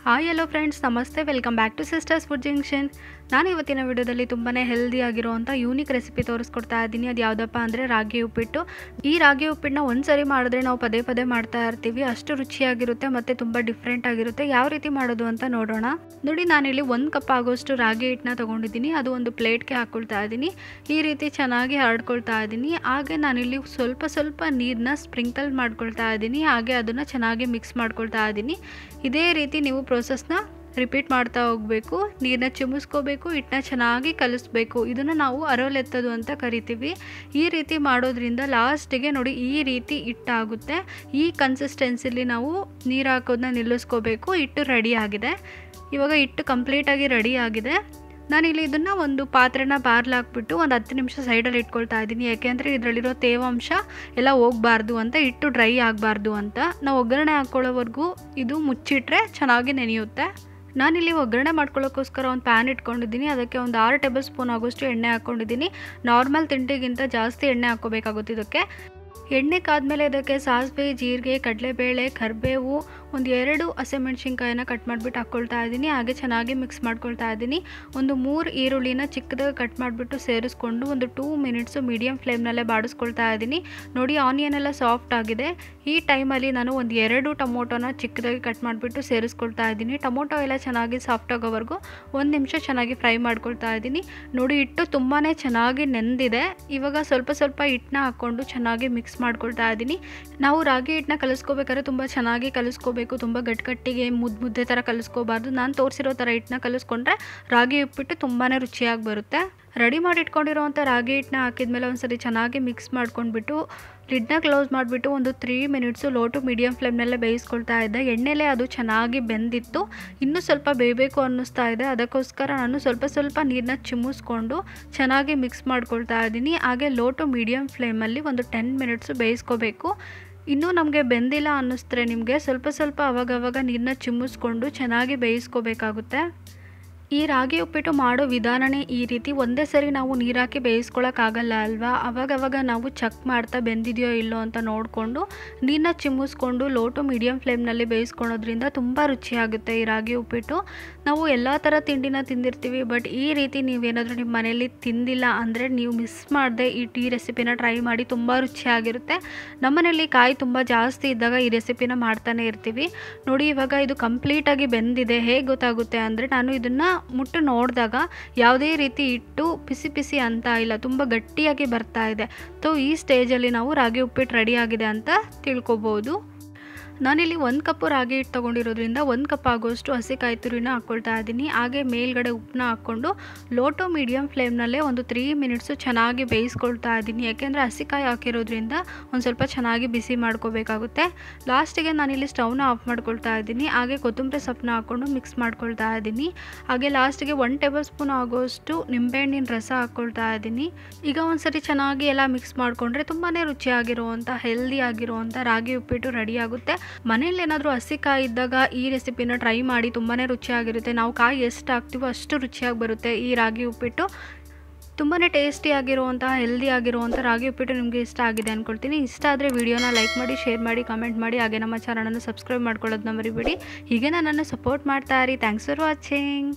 Hi hello friends, ನಮಸ್ತೆ. Welcome back to sisters food junction. ನಾನು ಇವತ್ತಿನ ವಿಡಿಯೋದಲ್ಲಿ ತುಂಬಾ ಹೆಲ್ದಿ ಆಗಿರುವಂಥ ಯೂನಿಕ್ ರೆಸಿಪಿ ತೋರಿಸ್ಕೊಡ್ತಾ ಇದ್ದೀನಿ. ಅದು ಯಾವುದಪ್ಪ ಅಂದರೆ ರಾಗಿ ಉಪ್ಪಿಟ್ಟು. ಈ ರಾಗಿ ಉಪ್ಪಿಟ್ಟನ್ನ ಒಂದು ಸರಿ ಮಾಡಿದ್ರೆ ನಾವು ಪದೇ ಪದೇ ಮಾಡ್ತಾ ಇರ್ತೀವಿ. ಅಷ್ಟು ರುಚಿಯಾಗಿರುತ್ತೆ ಮತ್ತು ತುಂಬ ಡಿಫ್ರೆಂಟ್ ಆಗಿರುತ್ತೆ. ಯಾವ ರೀತಿ ಮಾಡೋದು ಅಂತ ನೋಡೋಣ. ನೋಡಿ, ನಾನಿಲ್ಲಿ 1 ಕಪ್ ಆಗೋಷ್ಟು ರಾಗಿ ಹಿಟ್ಟನ್ನ ತೊಗೊಂಡಿದ್ದೀನಿ. ಅದು ಒಂದು ಪ್ಲೇಟ್ಗೆ ಹಾಕ್ಕೊಳ್ತಾ ಇದ್ದೀನಿ. ಈ ರೀತಿ ಚೆನ್ನಾಗಿ ಹರಡ್ಕೊಳ್ತಾ ಇದ್ದೀನಿ. ಹಾಗೆ ನಾನಿಲ್ಲಿ ಸ್ವಲ್ಪ ನೀರನ್ನ ಸ್ಪ್ರಿಂಕಲ್ ಮಾಡ್ಕೊಳ್ತಾ ಇದ್ದೀನಿ. ಹಾಗೆ ಅದನ್ನು ಚೆನ್ನಾಗಿ ಮಿಕ್ಸ್ ಮಾಡ್ಕೊಳ್ತಾ ಇದ್ದೀನಿ. ಇದೇ ರೀತಿ ನೀವು ಪ್ರೋಸೆಸ್ನ ರಿಪೀಟ್ ಮಾಡ್ತಾ ಹೋಗಬೇಕು. ನೀರನ್ನ ಚಿಮ್ಮಿಸ್ಕೋಬೇಕು, ಹಿಟ್ಟನ್ನ ಚೆನ್ನಾಗಿ ಕಲಿಸ್ಬೇಕು. ಇದನ್ನು ನಾವು ಅರೋಲೆತ್ತೋದು ಅಂತ ಕರಿತೀವಿ. ಈ ರೀತಿ ಮಾಡೋದ್ರಿಂದ ಲಾಸ್ಟಿಗೆ ನೋಡಿ ಈ ರೀತಿ ಹಿಟ್ಟಾಗುತ್ತೆ. ಈ ಕನ್ಸಿಸ್ಟೆನ್ಸಿಲಿ ನಾವು ನೀರು ಹಾಕೋದನ್ನ ನಿಲ್ಲಿಸ್ಕೋಬೇಕು. ಹಿಟ್ಟು ರೆಡಿ ಆಗಿದೆ. ಇವಾಗ ಹಿಟ್ಟು ಕಂಪ್ಲೀಟಾಗಿ ರೆಡಿ ಆಗಿದೆ. ನಾನಿಲ್ಲಿ ಇದನ್ನು ಒಂದು ಪಾತ್ರೆನ ಬಾರ್ಲಾಕ್ಬಿಟ್ಟು ಒಂದು 10 ನಿಮಿಷ ಸೈಡಲ್ಲಿ ಇಟ್ಕೊಳ್ತಾ ಇದ್ದೀನಿ. ಯಾಕೆಂದರೆ ಇದರಲ್ಲಿರೋ ತೇವಾಂಶ ಎಲ್ಲ ಹೋಗಬಾರ್ದು ಅಂತ, ಹಿಟ್ಟು ಡ್ರೈ ಆಗಬಾರ್ದು ಅಂತ. ನಾವು ಒಗ್ಗರಣೆ ಹಾಕ್ಕೊಳ್ಳೋವರೆಗೂ ಇದು ಮುಚ್ಚಿಟ್ರೆ ಚೆನ್ನಾಗಿ ನೆನೆಯುತ್ತೆ. ನಾನಿಲ್ಲಿ ಒಗ್ಗರಣೆ ಮಾಡ್ಕೊಳ್ಳೋಕ್ಕೋಸ್ಕರ ಒಂದು ಪ್ಯಾನ್ ಇಟ್ಕೊಂಡಿದ್ದೀನಿ. ಅದಕ್ಕೆ ಒಂದು 6 ಟೇಬಲ್ ಸ್ಪೂನ್ ಆಗೋಷ್ಟು ಎಣ್ಣೆ ಹಾಕ್ಕೊಂಡಿದ್ದೀನಿ. ನಾರ್ಮಲ್ ತಿಂಡಿಗಿಂತ ಜಾಸ್ತಿ ಎಣ್ಣೆ ಹಾಕ್ಕೋಬೇಕಾಗುತ್ತೆ ಇದಕ್ಕೆ. ಎಣ್ಣೆ ಕಾದ್ಮೇಲೆ ಇದಕ್ಕೆ ಸಾಸಿವೆ, ಜೀರಿಗೆ, ಕಡಲೆಬೇಳೆ, ಕರಿಬೇವು, ಒಂದು 2 ಹಸಿಮೆಣ್ಸಿನ್ಕಾಯಿನ ಕಟ್ ಮಾಡಿಬಿಟ್ಟು ಹಾಕ್ಕೊಳ್ತಾ ಇದ್ದೀನಿ. ಹಾಗೆ ಚೆನ್ನಾಗಿ ಮಿಕ್ಸ್ ಮಾಡ್ಕೊಳ್ತಾ ಇದ್ದೀನಿ. ಒಂದು 3 ಈರುಳ್ಳಿನ ಚಿಕ್ಕದಾಗಿ ಕಟ್ ಮಾಡಿಬಿಟ್ಟು ಸೇರಿಸ್ಕೊಂಡು ಒಂದು 2 ಮಿನಿಟ್ಸು ಮೀಡಿಯಮ್ ಫ್ಲೇಮ್ನಲ್ಲೇ ಬಾಡಿಸ್ಕೊಳ್ತಾ ಇದ್ದೀನಿ. ನೋಡಿ, ಆನಿಯನ್ ಎಲ್ಲ ಸಾಫ್ಟ್ ಆಗಿದೆ. ಈ ಟೈಮಲ್ಲಿ ನಾನು ಒಂದು 2 ಟೊಮೊಟೊನ ಚಿಕ್ಕದಾಗಿ ಕಟ್ ಮಾಡಿಬಿಟ್ಟು ಸೇರಿಸ್ಕೊಳ್ತಾ ಇದ್ದೀನಿ. ಟೊಮೊಟೊ ಎಲ್ಲ ಚೆನ್ನಾಗಿ ಸಾಫ್ಟ್ ಆಗೋವರೆಗೂ 1 ನಿಮಿಷ ಚೆನ್ನಾಗಿ ಫ್ರೈ ಮಾಡ್ಕೊಳ್ತಾ ಇದ್ದೀನಿ. ನೋಡಿ, ಹಿಟ್ಟು ತುಂಬಾ ಚೆನ್ನಾಗಿ ನೆಂದಿದೆ. ಇವಾಗ ಸ್ವಲ್ಪ ಹಿಟ್ಟನ್ನ ಹಾಕ್ಕೊಂಡು ಚೆನ್ನಾಗಿ ಮಿಕ್ಸ್ ಮಾಡ್ಕೊಳ್ತಾ ಇದ್ದೀನಿ. ನಾವು ರಾಗಿ ಹಿಟ್ಟನ್ನ ಕಲಿಸ್ಕೋಬೇಕಾದ್ರೆ ತುಂಬ ಚೆನ್ನಾಗಿ ಕಲಿಸ್ಕೋಬೇಕು. ತುಂಬ ಗಟ್ಟಿಗೆ ಮುದ್ದೆ ಥರ ಕಲಿಸ್ಕೋಬಾರ್ದು. ನಾನು ತೋರಿಸಿರೋ ಥರ ಹಿಟ್ಟನ್ನ ಕಲಿಸ್ಕೊಂಡ್ರೆ ರಾಗಿ ಉಪ್ಪಿಟ್ಟು ತುಂಬಾ ರುಚಿಯಾಗಿ ಬರುತ್ತೆ. ರೆಡಿ ಮಾಡಿ ಇಟ್ಕೊಂಡಿರೋವಂಥ ರಾಗಿ ಹಿಟ್ಟನ್ನ ಹಾಕಿದ್ಮೇಲೆ ಒಂದ್ಸರಿ ಚೆನ್ನಾಗಿ ಮಿಕ್ಸ್ ಮಾಡ್ಕೊಂಡ್ಬಿಟ್ಟು ಲಿಡ್ನ ಕ್ಲೋಸ್ ಮಾಡಿಬಿಟ್ಟು ಒಂದು 3 ಮಿನಿಟ್ಸು ಲೋ ಟು ಮೀಡಿಯಮ್ ಫ್ಲೇಮ್ನಲ್ಲೇ ಬೇಯಿಸ್ಕೊಳ್ತಾ ಇದ್ದೆ. ಎಣ್ಣೆಲೇ ಅದು ಚೆನ್ನಾಗಿ ಬೆಂದಿತ್ತು. ಇನ್ನೂ ಸ್ವಲ್ಪ ಬೇಯಬೇಕು ಅನ್ನಿಸ್ತಾ ಇದೆ. ಅದಕ್ಕೋಸ್ಕರ ನಾನು ಸ್ವಲ್ಪ ನೀರನ್ನ ಚಿಮ್ಮಿಸ್ಕೊಂಡು ಚೆನ್ನಾಗಿ ಮಿಕ್ಸ್ ಮಾಡ್ಕೊಳ್ತಾ ಇದ್ದೀನಿ. ಹಾಗೆ ಲೋ ಟು ಮೀಡಿಯಮ್ ಫ್ಲೇಮಲ್ಲಿ ಒಂದು 10 ಮಿನಿಟ್ಸು ಬೇಯಿಸ್ಕೋಬೇಕು. ಇನ್ನೂ ನಮಗೆ ಬೆಂದಿಲ್ಲ ಅನ್ನಿಸ್ತಾರೆ ನಿಮಗೆ ಸ್ವಲ್ಪ ಅವಾಗವಾಗ ನೀರನ್ನ ಚಿಮ್ಮಿಸ್ಕೊಂಡು ಚೆನ್ನಾಗಿ ಬೇಯಿಸ್ಕೋಬೇಕಾಗುತ್ತೆ. ಈ ರಾಗಿ ಉಪ್ಪಿಟ್ಟು ಮಾಡೋ ವಿಧಾನನೇ ಈ ರೀತಿ. ಒಂದೇ ಸರಿ ನಾವು ನೀರು ಹಾಕಿ ಬೇಯಿಸ್ಕೊಳ್ಳೋಕ್ಕಾಗಲ್ಲ ಅಲ್ವಾ. ಅವಾಗವಾಗ ನಾವು ಚೆಕ್ ಮಾಡ್ತಾ ಬೆಂದಿದೆಯೋ ಇಲ್ಲೋ ಅಂತ ನೋಡಿಕೊಂಡು ನೀರನ್ನ ಚಿಮ್ಮಿಸ್ಕೊಂಡು ಲೋ ಟು ಮೀಡಿಯಮ್ ಫ್ಲೇಮ್ನಲ್ಲಿ ಬೇಯಿಸ್ಕೊಳೋದ್ರಿಂದ ತುಂಬ ರುಚಿಯಾಗುತ್ತೆ ಈ ರಾಗಿ ಉಪ್ಪಿಟ್ಟು. ನಾವು ಎಲ್ಲ ಥರ ತಿಂಡಿನ ತಿಂದಿರ್ತೀವಿ, ಬಟ್ ಈ ರೀತಿ ನೀವೇನಾದರೂ ನಿಮ್ಮ ಮನೆಯಲ್ಲಿ ತಿಂದಿಲ್ಲ ಅಂದರೆ ನೀವು ಮಿಸ್ ಮಾಡದೆ ಈ ರೆಸಿಪಿನ ಟ್ರೈ ಮಾಡಿ. ತುಂಬ ರುಚಿಯಾಗಿರುತ್ತೆ. ನಮ್ಮನೇಲಿ ಕಾಯಿ ತುಂಬ ಜಾಸ್ತಿ ಇದ್ದಾಗ ಈ ರೆಸಿಪಿನ ಮಾಡ್ತಾನೆ ಇರ್ತೀವಿ. ನೋಡಿ, ಇವಾಗ ಇದು ಕಂಪ್ಲೀಟಾಗಿ ಬೆಂದಿದೆ. ಹೇಗೆ ಗೊತ್ತಾಗುತ್ತೆ ಅಂದರೆ, ನಾನು ಇದನ್ನು ಮುಟ್ಟು ನೋಡಿದಾಗ ಯಾವುದೇ ರೀತಿ ಹಿಟ್ಟು ಬಿಸಿ ಅಂತ ಇಲ್ಲ, ತುಂಬ ಗಟ್ಟಿಯಾಗಿ ಬರ್ತಾ ಇದೆ. ಈ ಸ್ಟೇಜಲ್ಲಿ ನಾವು ರಾಗಿ ಉಪ್ಪಿಟ್ಟು ರೆಡಿ ಆಗಿದೆ ಅಂತ ತಿಳ್ಕೊಬೋದು. ನಾನಿಲ್ಲಿ 1 ಕಪ್ಪು ರಾಗಿ ಹಿಟ್ಟು ತೊಗೊಂಡಿರೋದ್ರಿಂದ 1 ಕಪ್ ಆಗೋಷ್ಟು ಹಸಿಕಾಯಿ ತುರಿನ ಹಾಕ್ಕೊಳ್ತಾ ಇದ್ದೀನಿ. ಹಾಗೆ ಮೇಲ್ಗಡೆ ಉಪ್ಪನ್ನ ಹಾಕ್ಕೊಂಡು ಲೋ ಟು ಮೀಡಿಯಮ್ ಫ್ಲೇಮ್ನಲ್ಲೇ ಒಂದು 3 ಮಿನಿಟ್ಸು ಚೆನ್ನಾಗಿ ಬೇಯಿಸ್ಕೊಳ್ತಾ ಇದ್ದೀನಿ. ಯಾಕೆಂದರೆ ಹಸಿಕಾಯಿ ಹಾಕಿರೋದ್ರಿಂದ ಒಂದು ಸ್ವಲ್ಪ ಚೆನ್ನಾಗಿ ಬಿಸಿ ಮಾಡ್ಕೋಬೇಕಾಗುತ್ತೆ. ಲಾಸ್ಟಿಗೆ ನಾನಿಲ್ಲಿ ಸ್ಟವ್ನ ಆಫ್ ಮಾಡ್ಕೊಳ್ತಾ ಇದ್ದೀನಿ. ಹಾಗೆ ಕೊತ್ತಂಬರಿ ಸೊಪ್ಪನ್ನ ಹಾಕ್ಕೊಂಡು ಮಿಕ್ಸ್ ಮಾಡ್ಕೊಳ್ತಾ ಇದ್ದೀನಿ. ಹಾಗೆ ಲಾಸ್ಟಿಗೆ 1 ಟೇಬಲ್ ಸ್ಪೂನ್ ಆಗೋಷ್ಟು ನಿಂಬೆಹಣ್ಣಿನ ರಸ ಹಾಕ್ಕೊಳ್ತಾ ಇದ್ದೀನಿ. ಈಗ ಒಂದ್ಸರಿ ಚೆನ್ನಾಗಿ ಎಲ್ಲ ಮಿಕ್ಸ್ ಮಾಡಿಕೊಂಡ್ರೆ ತುಂಬಾ ರುಚಿಯಾಗಿರುವಂಥ ಹೆಲ್ದಿ ಆಗಿರುವಂಥ ರಾಗಿ ಉಪ್ಪಿಟ್ಟು ರೆಡಿ ಆಗುತ್ತೆ. ಮನೇಲಿ ಏನಾದರೂ ಹಸಿಕಾಯಿ ಇದ್ದಾಗ ಈ ರೆಸಿಪಿನ ಟ್ರೈ ಮಾಡಿ. ತುಂಬಾ ರುಚಿಯಾಗಿರುತ್ತೆ. ನಾವು ಕಾಯಿ ಎಷ್ಟು ಹಾಕ್ತೀವೋ ಅಷ್ಟು ರುಚಿಯಾಗಿ ಬರುತ್ತೆ ಈ ರಾಗಿ ಉಪ್ಪಿಟ್ಟು. ತುಂಬಾ ಟೇಸ್ಟಿ ಆಗಿರುವಂಥ ಹೆಲ್ದಿ ಆಗಿರುವಂಥ ರಾಗಿ ಉಪ್ಪಿಟ್ಟು ನಿಮಗೆ ಇಷ್ಟ ಆಗಿದೆ ಅಂದ್ಕೊಳ್ತೀನಿ. ಇಷ್ಟ ಆದರೆ ವಿಡಿಯೋನ ಲೈಕ್ ಮಾಡಿ, ಶೇರ್ ಮಾಡಿ, ಕಮೆಂಟ್ ಮಾಡಿ. ಹಾಗೆ ನಮ್ಮ ಚಾನಲನ್ನು ಸಬ್ಸ್ಕ್ರೈಬ್ ಮಾಡ್ಕೊಳ್ಳೋದನ್ನ ಮರಿಬೇಡಿ. ಹೀಗೆ ನನ್ನನ್ನು ಸಪೋರ್ಟ್ ಮಾಡ್ತಾ ಇರಿ. Thanks for watching.